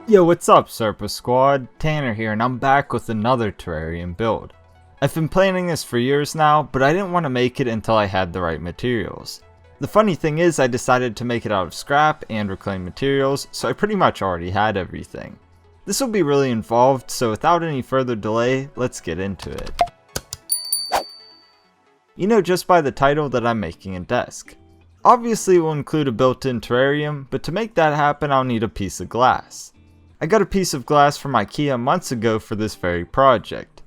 Yo, what's up, Serpa Squad? Tanner here, and I'm back with another terrarium build. I've been planning this for years now, but I didn't want to make it until I had the right materials. The funny thing is, I decided to make it out of scrap and reclaimed materials, so I pretty much already had everything. This will be really involved, so without any further delay, let's get into it. You know just by the title that I'm making a desk. Obviously it will include a built-in terrarium, but to make that happen I'll need a piece of glass. I got a piece of glass from IKEA months ago for this very project.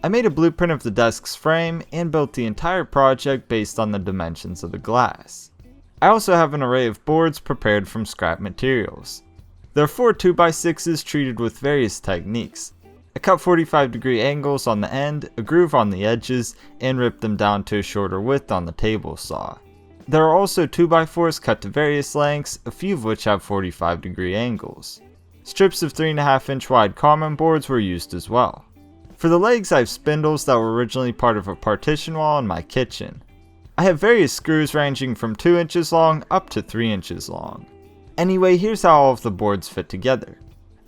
I made a blueprint of the desk's frame and built the entire project based on the dimensions of the glass. I also have an array of boards prepared from scrap materials. There are 4 2x6s treated with various techniques. I cut 45-degree angles on the end, a groove on the edges, and ripped them down to a shorter width on the table saw. There are also 2x4s cut to various lengths, a few of which have 45-degree angles. Strips of 3.5-inch wide common boards were used as well. For the legs I have spindles that were originally part of a partition wall in my kitchen. I have various screws ranging from 2 inches long up to 3 inches long. Anyway, here's how all of the boards fit together.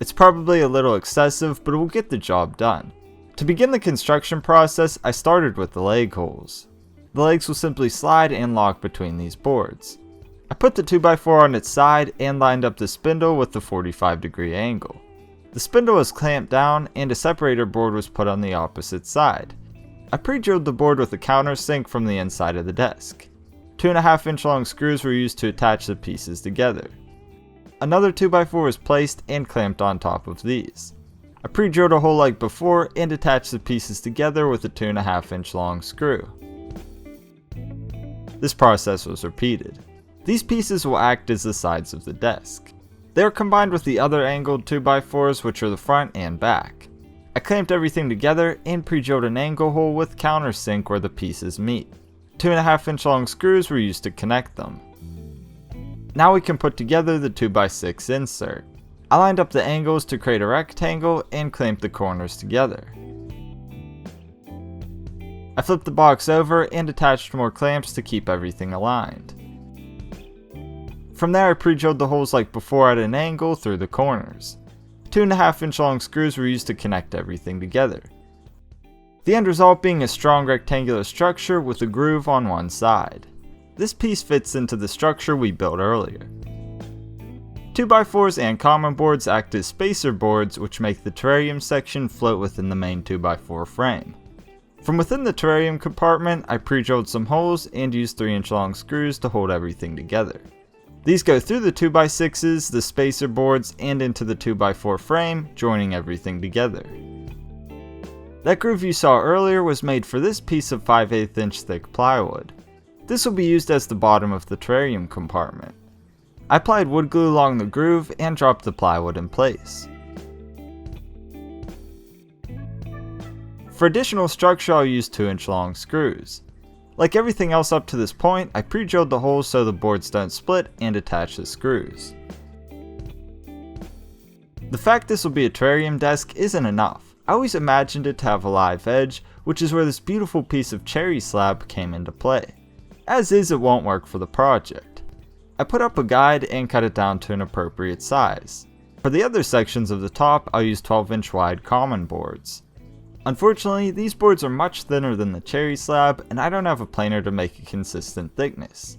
It's probably a little excessive, but it will get the job done. To begin the construction process, I started with the leg holes. The legs will simply slide and lock between these boards. I put the 2x4 on its side and lined up the spindle with the 45-degree angle. The spindle was clamped down and a separator board was put on the opposite side. I pre-drilled the board with a countersink from the inside of the desk. 2.5-inch long screws were used to attach the pieces together. Another 2x4 was placed and clamped on top of these. I pre-drilled a hole like before and attached the pieces together with a 2.5-inch long screw. This process was repeated. These pieces will act as the sides of the desk. They are combined with the other angled 2x4s, which are the front and back. I clamped everything together and pre-drilled an angle hole with countersink where the pieces meet. 2.5-inch long screws were used to connect them. Now we can put together the 2x6 insert. I lined up the angles to create a rectangle and clamped the corners together. I flipped the box over and attached more clamps to keep everything aligned. From there I pre-drilled the holes like before at an angle through the corners. 2.5-inch long screws were used to connect everything together. The end result being a strong rectangular structure with a groove on one side. This piece fits into the structure we built earlier. 2x4s and common boards act as spacer boards which make the terrarium section float within the main 2x4 frame. From within the terrarium compartment I pre-drilled some holes and used 3-inch long screws to hold everything together. These go through the 2x6s, the spacer boards, and into the 2x4 frame, joining everything together. That groove you saw earlier was made for this piece of 5/8-inch thick plywood. This will be used as the bottom of the terrarium compartment. I applied wood glue along the groove and dropped the plywood in place. For additional structure I'll use 2-inch long screws. Like everything else up to this point, I pre-drilled the holes so the boards don't split and attach the screws. The fact this will be a terrarium desk isn't enough. I always imagined it to have a live edge, which is where this beautiful piece of cherry slab came into play. As is, it won't work for the project. I put up a guide and cut it down to an appropriate size. For the other sections of the top, I'll use 12-inch wide common boards. Unfortunately, these boards are much thinner than the cherry slab, and I don't have a planer to make a consistent thickness.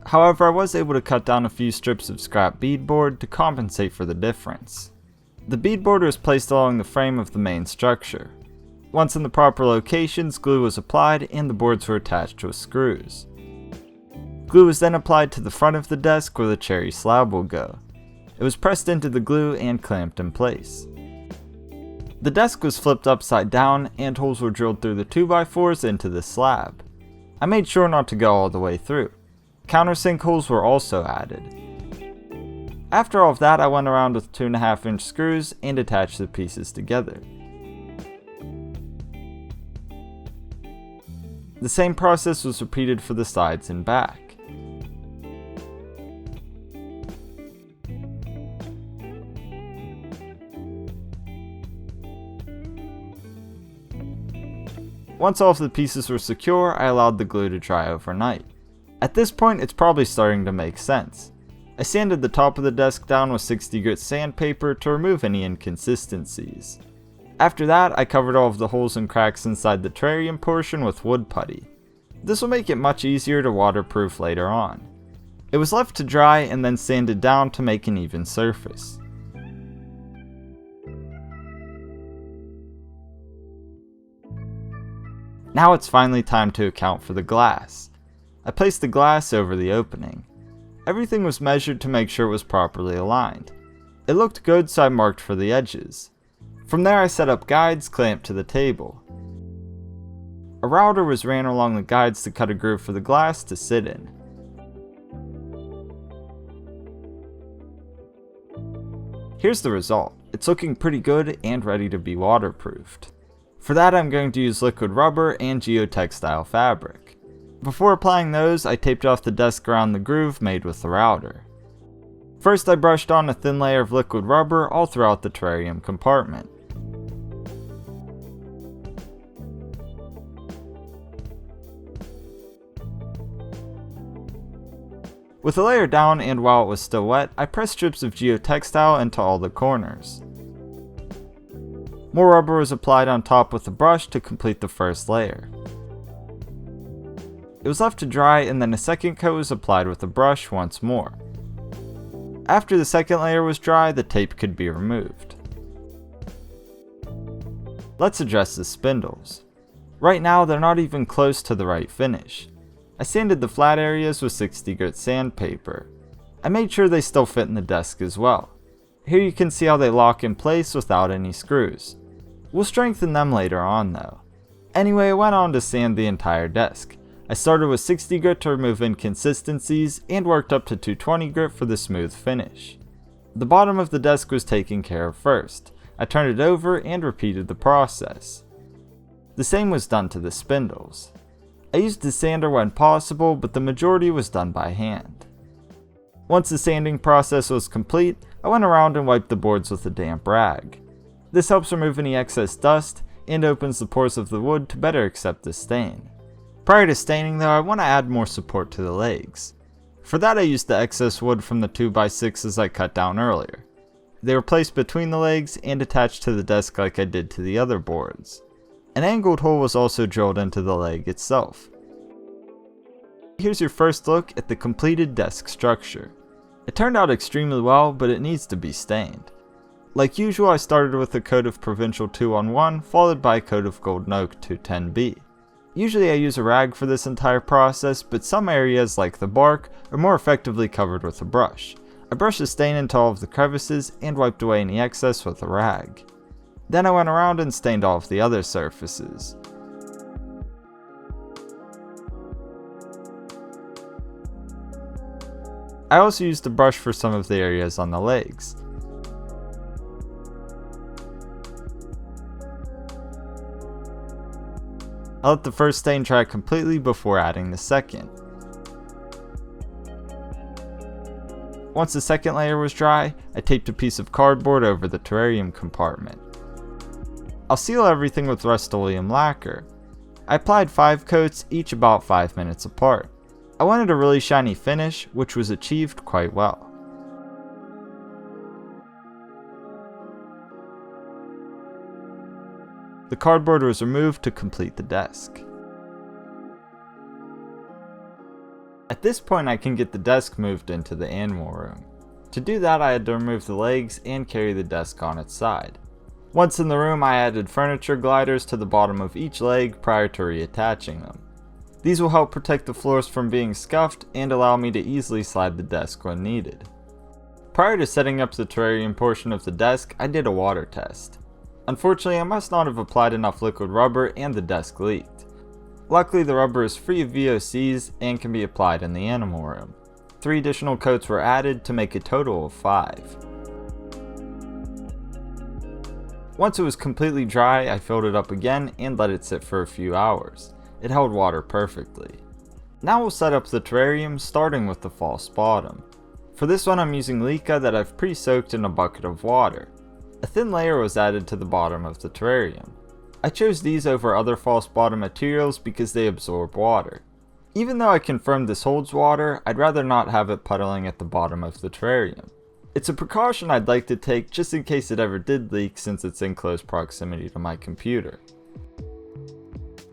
However, I was able to cut down a few strips of scrap bead board to compensate for the difference. The bead board was placed along the frame of the main structure. Once in the proper locations, glue was applied and the boards were attached with screws. Glue was then applied to the front of the desk where the cherry slab will go. It was pressed into the glue and clamped in place. The desk was flipped upside down and holes were drilled through the 2x4s into the slab. I made sure not to go all the way through. Countersink holes were also added. After all of that, I went around with 2.5-inch screws and attached the pieces together. The same process was repeated for the sides and back. Once all of the pieces were secure, I allowed the glue to dry overnight. At this point, it's probably starting to make sense. I sanded the top of the desk down with 60 grit sandpaper to remove any inconsistencies. After that, I covered all of the holes and cracks inside the terrarium portion with wood putty. This will make it much easier to waterproof later on. It was left to dry and then sanded down to make an even surface. Now it's finally time to account for the glass. I placed the glass over the opening. Everything was measured to make sure it was properly aligned. It looked good, so I marked for the edges. From there I set up guides clamped to the table. A router was ran along the guides to cut a groove for the glass to sit in. Here's the result. It's looking pretty good and ready to be waterproofed. For that I'm going to use liquid rubber and geotextile fabric. Before applying those, I taped off the desk around the groove made with the router. First I brushed on a thin layer of liquid rubber all throughout the terrarium compartment. With the layer down and while it was still wet, I pressed strips of geotextile into all the corners. More rubber was applied on top with a brush to complete the first layer. It was left to dry and then a second coat was applied with a brush once more. After the second layer was dry, the tape could be removed. Let's address the spindles. Right now they're not even close to the right finish. I sanded the flat areas with 60 grit sandpaper. I made sure they still fit in the desk as well. Here you can see how they lock in place without any screws. We'll strengthen them later on though. Anyway, I went on to sand the entire desk. I started with 60 grit to remove inconsistencies and worked up to 220 grit for the smooth finish. The bottom of the desk was taken care of first. I turned it over and repeated the process. The same was done to the spindles. I used the sander when possible, but the majority was done by hand. Once the sanding process was complete, I went around and wiped the boards with a damp rag. This helps remove any excess dust and opens the pores of the wood to better accept the stain. Prior to staining though, I want to add more support to the legs. For that I used the excess wood from the 2x6s I cut down earlier. They were placed between the legs and attached to the desk like I did to the other boards. An angled hole was also drilled into the leg itself. Here's your first look at the completed desk structure. It turned out extremely well, but it needs to be stained. Like usual, I started with a coat of Provincial 2-on-1, followed by a coat of Golden Oak 210B. Usually I use a rag for this entire process, but some areas like the bark are more effectively covered with a brush. I brushed the stain into all of the crevices and wiped away any excess with a rag. Then I went around and stained all of the other surfaces. I also used a brush for some of the areas on the legs. I let the first stain dry completely before adding the second. Once the second layer was dry, I taped a piece of cardboard over the terrarium compartment. I'll seal everything with Rustoleum lacquer. I applied 5 coats, each about 5 minutes apart. I wanted a really shiny finish, which was achieved quite well. The cardboard was removed to complete the desk. At this point I can get the desk moved into the animal room. To do that I had to remove the legs and carry the desk on its side. Once in the room I added furniture gliders to the bottom of each leg prior to reattaching them. These will help protect the floors from being scuffed and allow me to easily slide the desk when needed. Prior to setting up the terrarium portion of the desk, I did a water test. Unfortunately, I must not have applied enough liquid rubber and the desk leaked. Luckily, the rubber is free of VOCs and can be applied in the animal room. 3 additional coats were added to make a total of 5. Once it was completely dry, I filled it up again and let it sit for a few hours. It held water perfectly. Now we'll set up the terrarium, starting with the false bottom. For this one I'm using Leca that I've pre-soaked in a bucket of water. A thin layer was added to the bottom of the terrarium. I chose these over other false bottom materials because they absorb water. Even though I confirmed this holds water, I'd rather not have it puddling at the bottom of the terrarium. It's a precaution I'd like to take just in case it ever did leak, since it's in close proximity to my computer.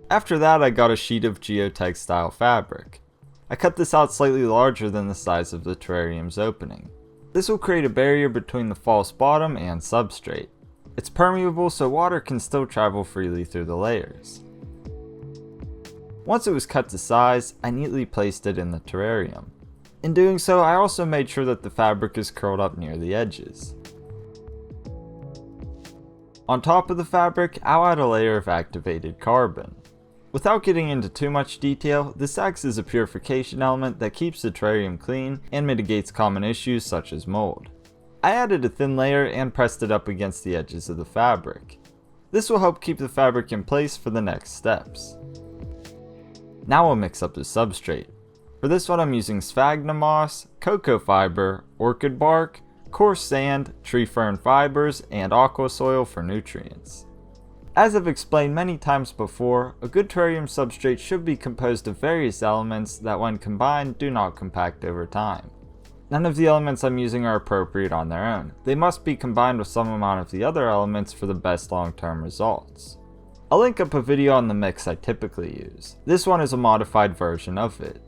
After that, I got a sheet of Geotextile Fabric. I cut this out slightly larger than the size of the terrarium's opening. This will create a barrier between the false bottom and substrate. It's permeable, so water can still travel freely through the layers. Once it was cut to size, I neatly placed it in the terrarium. In doing so, I also made sure that the fabric is curled up near the edges. On top of the fabric, I'll add a layer of activated carbon. Without getting into too much detail, this acts as a purification element that keeps the terrarium clean and mitigates common issues such as mold. I added a thin layer and pressed it up against the edges of the fabric. This will help keep the fabric in place for the next steps. Now we'll mix up the substrate. For this one I'm using sphagnum moss, cocoa fiber, orchid bark, coarse sand, tree fern fibers, and aqua soil for nutrients. As I've explained many times before, a good terrarium substrate should be composed of various elements that when combined do not compact over time. None of the elements I'm using are appropriate on their own. They must be combined with some amount of the other elements for the best long-term results. I'll link up a video on the mix I typically use. This one is a modified version of it.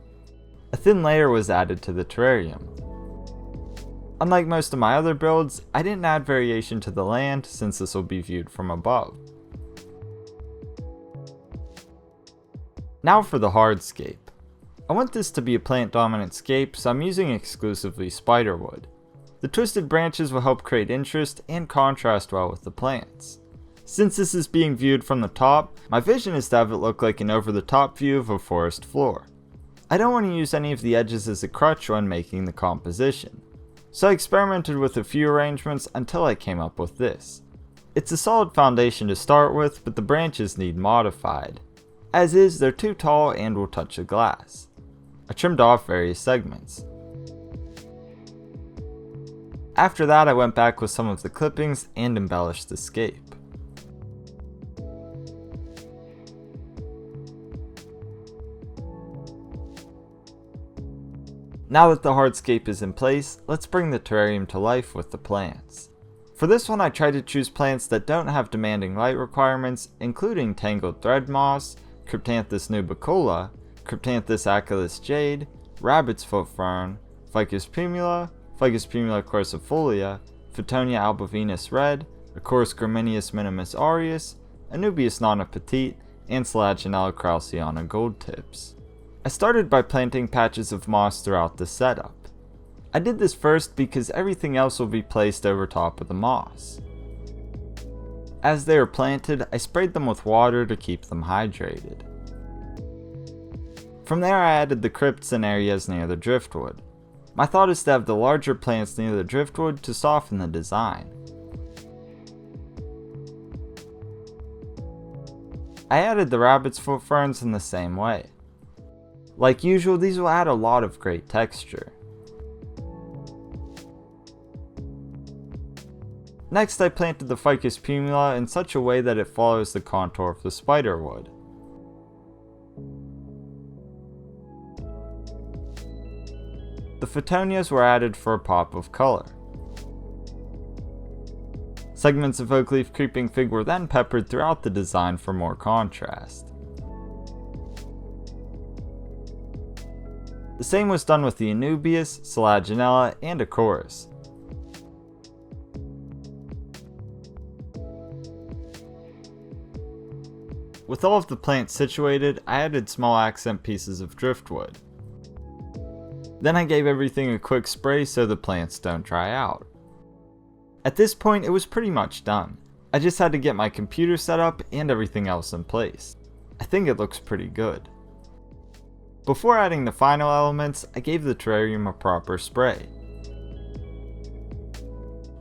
A thin layer was added to the terrarium. Unlike most of my other builds, I didn't add variation to the land since this will be viewed from above. Now for the hardscape. I want this to be a plant dominant scape, so I'm using exclusively spiderwood. The twisted branches will help create interest and contrast well with the plants. Since this is being viewed from the top, my vision is to have it look like an over the top view of a forest floor. I don't want to use any of the edges as a crutch when making the composition, so I experimented with a few arrangements until I came up with this. It's a solid foundation to start with, but the branches need modified. As is, they're too tall and will touch the glass. I trimmed off various segments. After that, I went back with some of the clippings and embellished the scape. Now that the hardscape is in place, let's bring the terrarium to life with the plants. For this one, I tried to choose plants that don't have demanding light requirements, including tangled thread moss, Cryptanthus nubicola, Cryptanthus aculis jade, rabbit's foot fern, Ficus primula quercifolia, Phytonia albovinus red, Acorus gramineus minimus aureus, Anubias nana petite, and Selaginella kraussiana gold tips. I started by planting patches of moss throughout the setup. I did this first because everything else will be placed over top of the moss. As they were planted, I sprayed them with water to keep them hydrated. From there I added the crypts in areas near the driftwood. My thought is to have the larger plants near the driftwood to soften the design. I added the rabbit's foot ferns in the same way. Like usual, these will add a lot of great texture. Next, I planted the Ficus primula in such a way that it follows the contour of the spiderwood. The Phytonias were added for a pop of color. Segments of oak leaf creeping fig were then peppered throughout the design for more contrast. The same was done with the Anubias, Selaginella, and Acorus. With all of the plants situated, I added small accent pieces of driftwood. Then I gave everything a quick spray so the plants don't dry out. At this point it was pretty much done. I just had to get my computer set up and everything else in place. I think it looks pretty good. Before adding the final elements, I gave the terrarium a proper spray.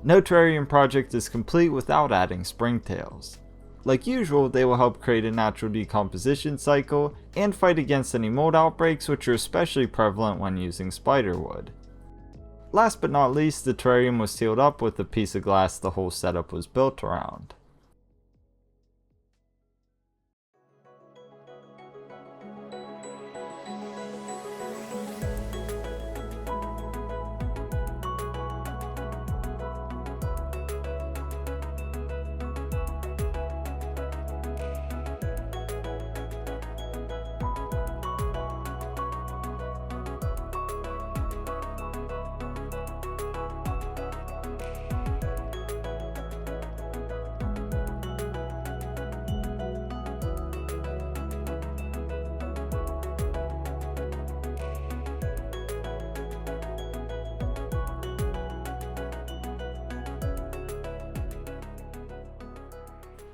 No terrarium project is complete without adding Springtails. Like usual, they will help create a natural decomposition cycle and fight against any mold outbreaks, which are especially prevalent when using spiderwood. Last but not least, the terrarium was sealed up with the piece of glass the whole setup was built around.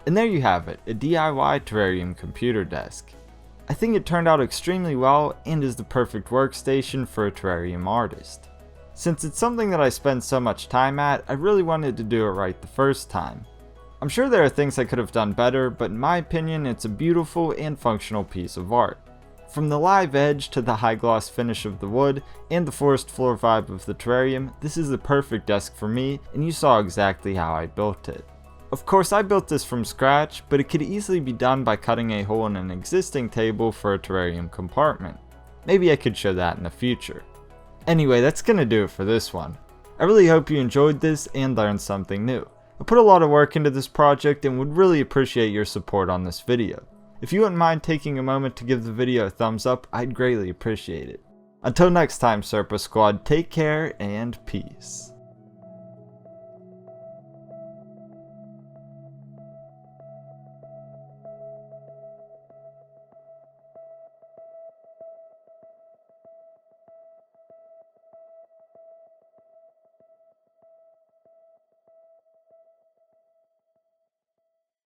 And there you have it, a DIY Terrarium Computer Desk. I think it turned out extremely well and is the perfect workstation for a terrarium artist. Since it's something that I spend so much time at, I really wanted to do it right the first time. I'm sure there are things I could have done better, but in my opinion it's a beautiful and functional piece of art. From the live edge to the high gloss finish of the wood and the forest floor vibe of the terrarium, this is the perfect desk for me, and you saw exactly how I built it. Of course, I built this from scratch, but it could easily be done by cutting a hole in an existing table for a terrarium compartment. Maybe I could show that in the future. Anyway, that's gonna do it for this one. I really hope you enjoyed this and learned something new. I put a lot of work into this project and would really appreciate your support on this video. If you wouldn't mind taking a moment to give the video a thumbs up, I'd greatly appreciate it. Until next time, Serpa Squad, take care and peace.